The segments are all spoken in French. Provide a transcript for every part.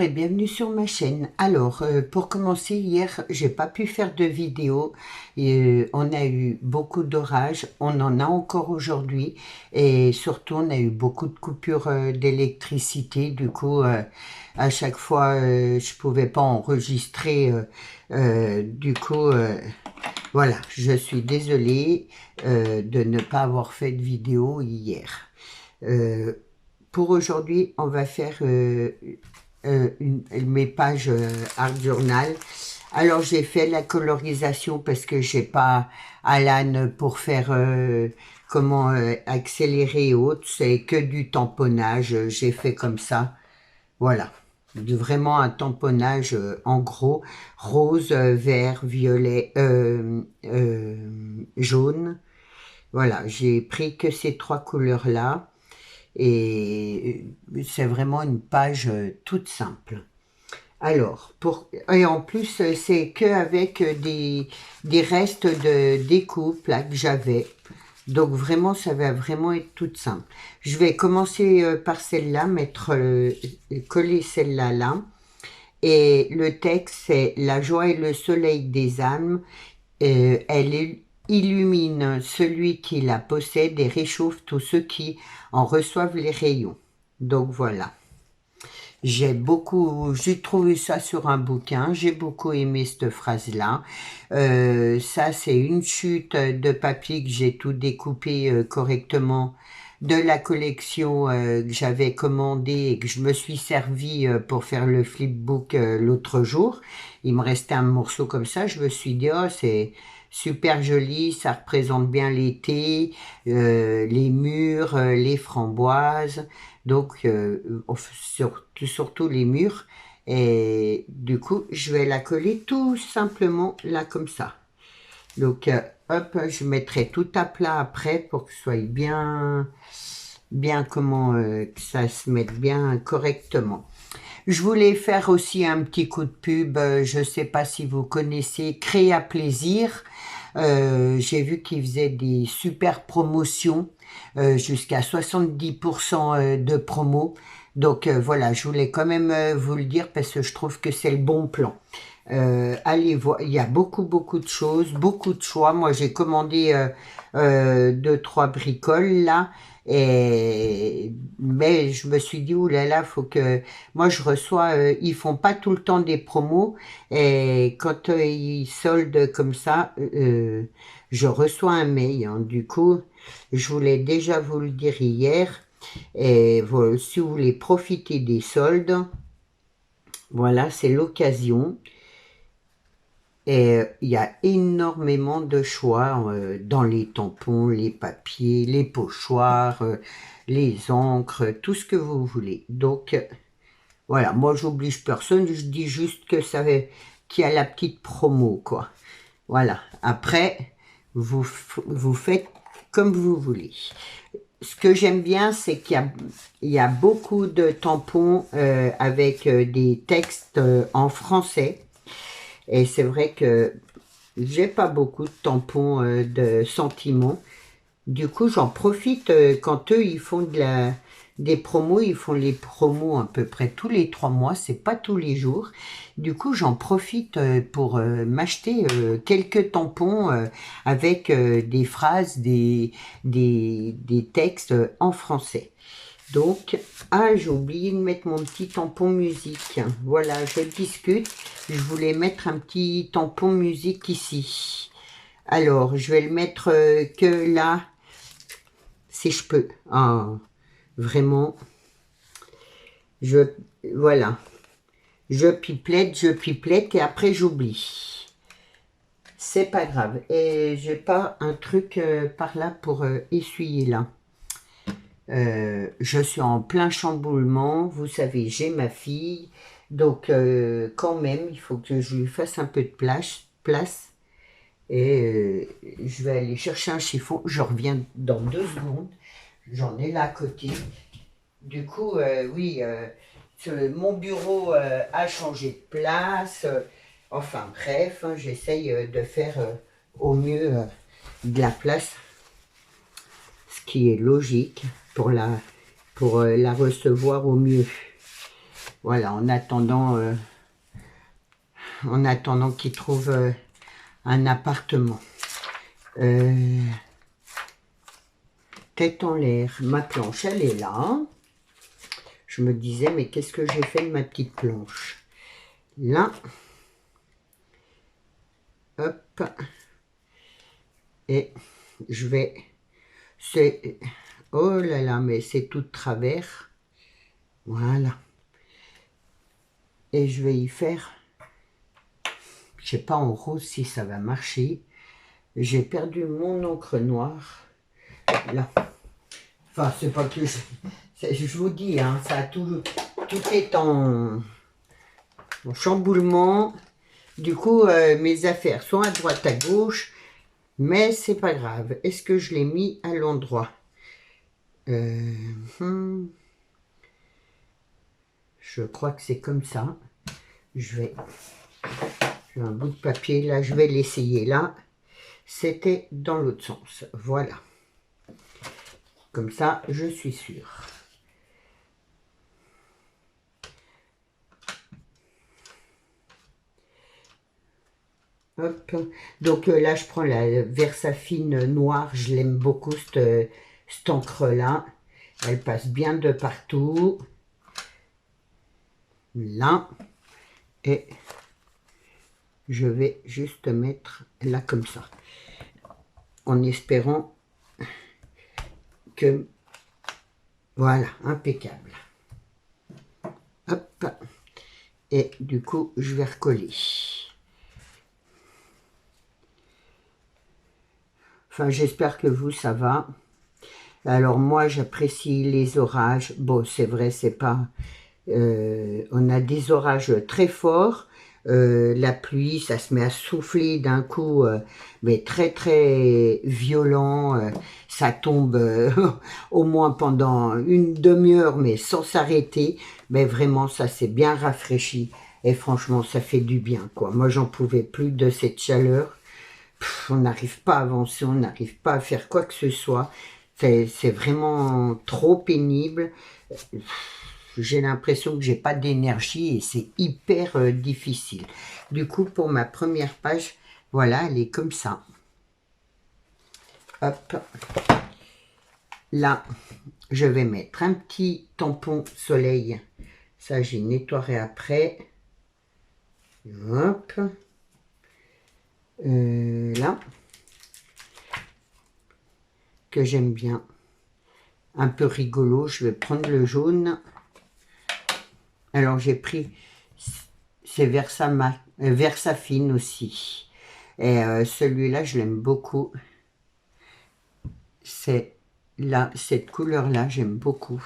et bienvenue sur ma chaîne. Alors, pour commencer, hier, j'ai pas pu faire de vidéo. On a eu beaucoup d'orages, on en a encore aujourd'hui et surtout, on a eu beaucoup de coupures d'électricité. Du coup, à chaque fois, je pouvais pas enregistrer. Voilà, je suis désolée de ne pas avoir fait de vidéo hier. Euh, pour aujourd'hui, on va faire mes pages Art Journal. Alors, j'ai fait la colorisation parce que j'ai pas Alan pour faire comment accélérer et autres. C'est que du tamponnage. J'ai fait comme ça. Voilà. Vraiment un tamponnage en gros. Rose, vert, violet, jaune. Voilà. J'ai pris que ces trois couleurs-là. Et c'est vraiment une page toute simple. Alors, et en plus, c'est qu'avec des restes de découpe là, que j'avais. Donc vraiment, ça va vraiment être toute simple. Je vais commencer par celle-là, coller celle-là là. Et le texte, c'est «La joie et le soleil des âmes, illumine celui qui la possède et réchauffe tous ceux qui en reçoivent les rayons». Donc voilà. J'ai trouvé ça sur un bouquin, j'ai beaucoup aimé cette phrase-là. Ça, c'est une chute de papier que j'ai tout découpé correctement de la collection que j'avais commandée et que je me suis servi pour faire le flipbook l'autre jour. Il me restait un morceau comme ça, je me suis dit, oh, c'est super joli, ça représente bien l'été, les murs, les framboises. Donc, surtout les murs. Et du coup, je vais la coller tout simplement là comme ça. Donc, hop, je mettrai tout à plat après pour que ce soit que ça se mette bien correctement. Je voulais faire aussi un petit coup de pub, je ne sais pas si vous connaissez Créa Plaisir. J'ai vu qu'ils faisaient des super promotions, jusqu'à 70% de promo. Donc voilà, je voulais quand même vous le dire parce que je trouve que c'est le bon plan. Allez voir, il y a beaucoup de choses, beaucoup de choix. Moi j'ai commandé 2-3 bricoles là. Mais je me suis dit, oulala, faut que moi je reçois, ils font pas tout le temps des promos et quand ils soldent comme ça, je reçois un mail, hein. Du coup, je voulais déjà vous le dire hier. Et voilà, si vous voulez profiter des soldes, voilà, c'est l'occasion. Et il y a énormément de choix dans les tampons, les papiers, les pochoirs, les encres, tout ce que vous voulez. Donc, voilà, moi j'oblige personne, je dis juste que qu'il y a la petite promo, quoi. Voilà, après, vous faites comme vous voulez. Ce que j'aime bien, c'est il y a beaucoup de tampons avec des textes en français. Et c'est vrai que j'ai pas beaucoup de tampons de sentiments. Du coup, j'en profite quand eux, ils font des promos. Ils font les promos à peu près tous les 3 mois. C'est pas tous les jours. Du coup, j'en profite pour m'acheter quelques tampons avec des phrases, des textes en français. Donc, j'ai oublié de mettre mon petit tampon musique. Voilà, je discute. Je voulais mettre un petit tampon musique ici. Alors, je vais le mettre que là, si je peux. Ah, vraiment. Voilà. Je pipelette et après j'oublie. C'est pas grave. Et j'ai pas un truc par là pour essuyer là. Je suis en plein chamboulement, vous savez, j'ai ma fille, donc quand même, il faut que je lui fasse un peu de place et je vais aller chercher un chiffon, je reviens dans 2 secondes, j'en ai là à côté. Du coup, oui, mon bureau a changé de place, enfin bref, hein, j'essaye de faire au mieux de la place, ce qui est logique pour la recevoir au mieux. Voilà, en attendant qu'il trouve un appartement. Tête en l'air, ma planche, elle est là. Je me disais, mais qu'est-ce que j'ai fait de ma petite planche? Là, hop, et je vais, oh là là, mais c'est tout de travers, voilà, et je vais y faire, je sais pas en rose si ça va marcher, j'ai perdu mon encre noire, là, enfin c'est pas que je vous dis, hein, ça a tout est en chamboulement, du coup mes affaires sont à droite à gauche, mais c'est pas grave. Est-ce que je l'ai mis à l'endroit? Je crois que c'est comme ça. J'ai un bout de papier là, je vais l'essayer là. C'était dans l'autre sens. Voilà. Comme ça, je suis sûre. Hop. Donc là, je prends la Versafine noire. Je l'aime beaucoup, cette encre-là. Elle passe bien de partout. Là. Et je vais juste mettre là comme ça. En espérant que... Voilà, impeccable. Hop. Et du coup, je vais recoller. Enfin, j'espère que vous, ça va. Alors moi, j'apprécie les orages. Bon, c'est vrai, c'est pas... on a des orages très forts. La pluie, ça se met à souffler d'un coup, mais très très violent. Ça tombe au moins pendant une demi-heure, mais sans s'arrêter. Mais vraiment, ça s'est bien rafraîchi. Et franchement, ça fait du bien, quoi. Moi, j'en pouvais plus de cette chaleur. On n'arrive pas à avancer, on n'arrive pas à faire quoi que ce soit. C'est vraiment trop pénible. J'ai l'impression que j'ai pas d'énergie et c'est hyper difficile. Du coup, pour ma première page, voilà, elle est comme ça. Hop. Là, je vais mettre un petit tampon soleil. Ça, j'ai nettoyé après. Hop. Là. Que j'aime bien. Un peu rigolo. Je vais prendre le jaune. Alors, j'ai pris... C'est Versafine aussi. Et celui-là, je l'aime beaucoup. C'est là, cette couleur-là, j'aime beaucoup.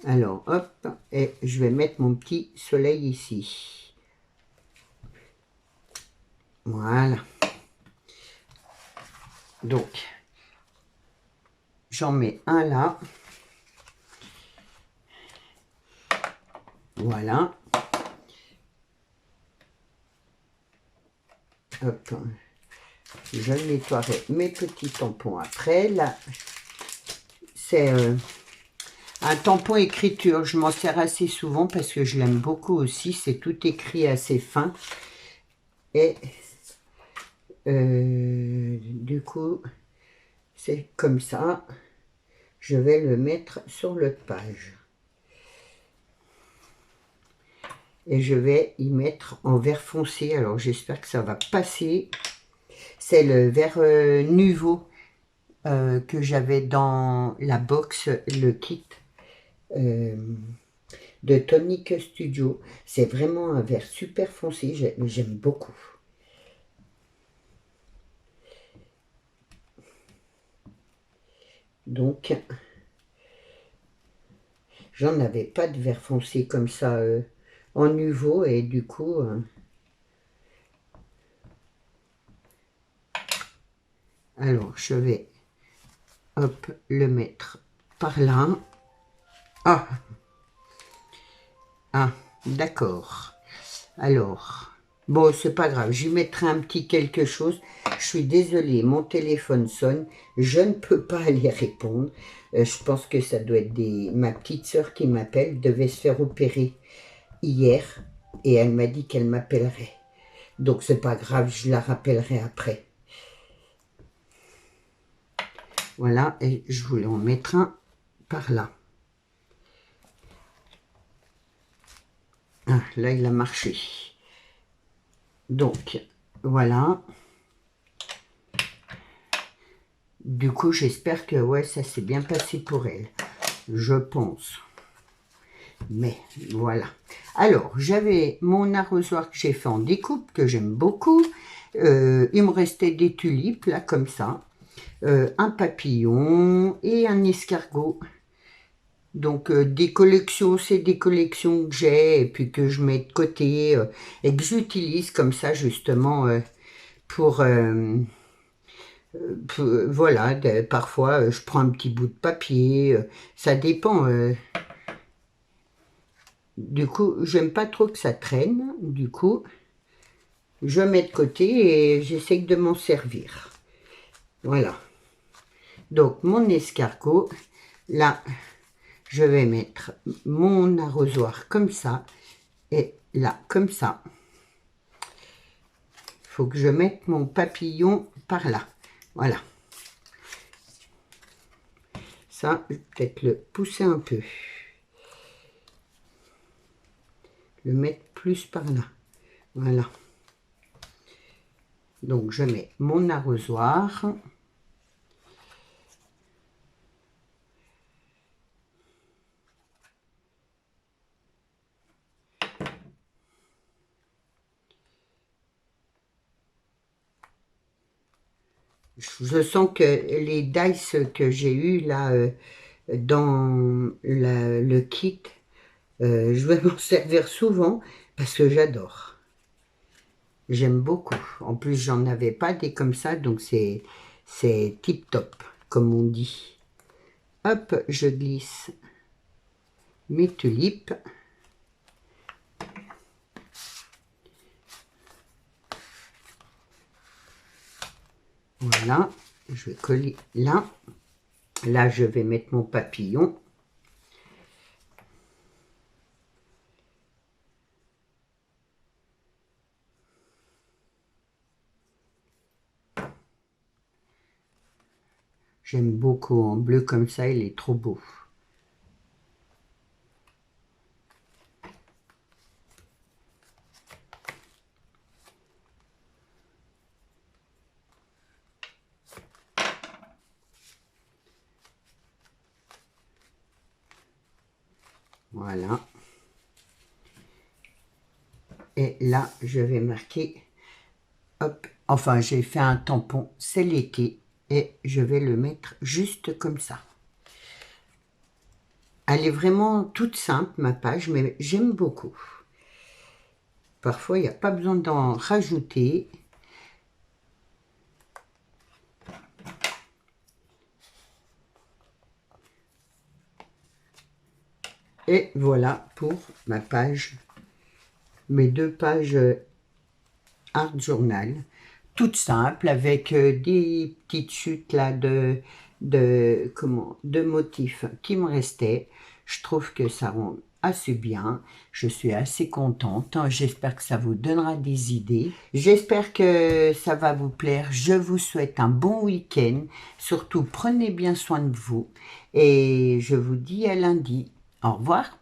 Alors, hop, et je vais mettre mon petit soleil ici. Voilà. Donc, j'en mets un là. Voilà. Hop. Je nettoierai mes petits tampons après. Là, c'est un tampon écriture. Je m'en sers assez souvent parce que je l'aime beaucoup aussi. C'est tout écrit assez fin. Et du coup, c'est comme ça. Je vais le mettre sur l'autre page. Et je vais y mettre en vert foncé. Alors, j'espère que ça va passer. C'est le vert Nuvo que j'avais dans la box, le kit de Tonic Studio. C'est vraiment un vert super foncé. J'aime beaucoup. Donc, j'en avais pas de vert foncé comme ça en Nuvo. Et du coup... alors, je vais hop, le mettre par là. Ah, d'accord. Alors, Bon, c'est pas grave, j'y mettrai un petit quelque chose. Je suis désolée, mon téléphone sonne, je ne peux pas aller répondre. Je pense que ça doit être ma petite sœur qui m'appelle, devait se faire opérer hier et elle m'a dit qu'elle m'appellerait. Donc c'est pas grave, je la rappellerai après. Voilà, et je voulais en mettre un par là. Ah, là, il a marché. Donc, voilà. Du coup, j'espère que ouais, ça s'est bien passé pour elle. Je pense. Mais voilà. Alors, j'avais mon arrosoir que j'ai fait en découpe, que j'aime beaucoup. Il me restait des tulipes, là, comme ça. Un papillon et un escargot. Donc, des collections, c'est des collections que j'ai et puis que je mets de côté et que j'utilise comme ça, justement, pour... voilà, parfois, je prends un petit bout de papier. Ça dépend... Du coup, j'aime pas trop que ça traîne. Du coup, je mets de côté et j'essaie de m'en servir. Voilà. Donc, mon escargot, là, je vais mettre mon arrosoir comme ça. Et là, comme ça. Il faut que je mette mon papillon par là. Voilà. Ça, je vais peut-être le pousser un peu. Le mettre plus par là. Voilà. Donc, je mets mon arrosoir. Je sens que les dice que j'ai eu là dans le kit, je vais m'en servir souvent parce que j'adore. J'aime beaucoup. En plus, j'en avais pas des comme ça, donc c'est tip top, comme on dit. Hop, je glisse mes tulipes. Voilà, je vais coller là. Là, je vais mettre mon papillon. J'aime beaucoup en bleu comme ça, il est trop beau. Voilà. Et là, je vais marquer, hop, enfin, j'ai fait un tampon, c'est l'été, et je vais le mettre juste comme ça. Elle est vraiment toute simple, ma page, mais j'aime beaucoup. Parfois, il n'y a pas besoin d'en rajouter. Et voilà pour ma page, mes 2 pages Art Journal, toutes simples, avec des petites chutes là de motifs qui me restaient. Je trouve que ça rend assez bien. Je suis assez contente. J'espère que ça vous donnera des idées. J'espère que ça va vous plaire. Je vous souhaite un bon week-end. Surtout, prenez bien soin de vous. Et je vous dis à lundi. Au revoir.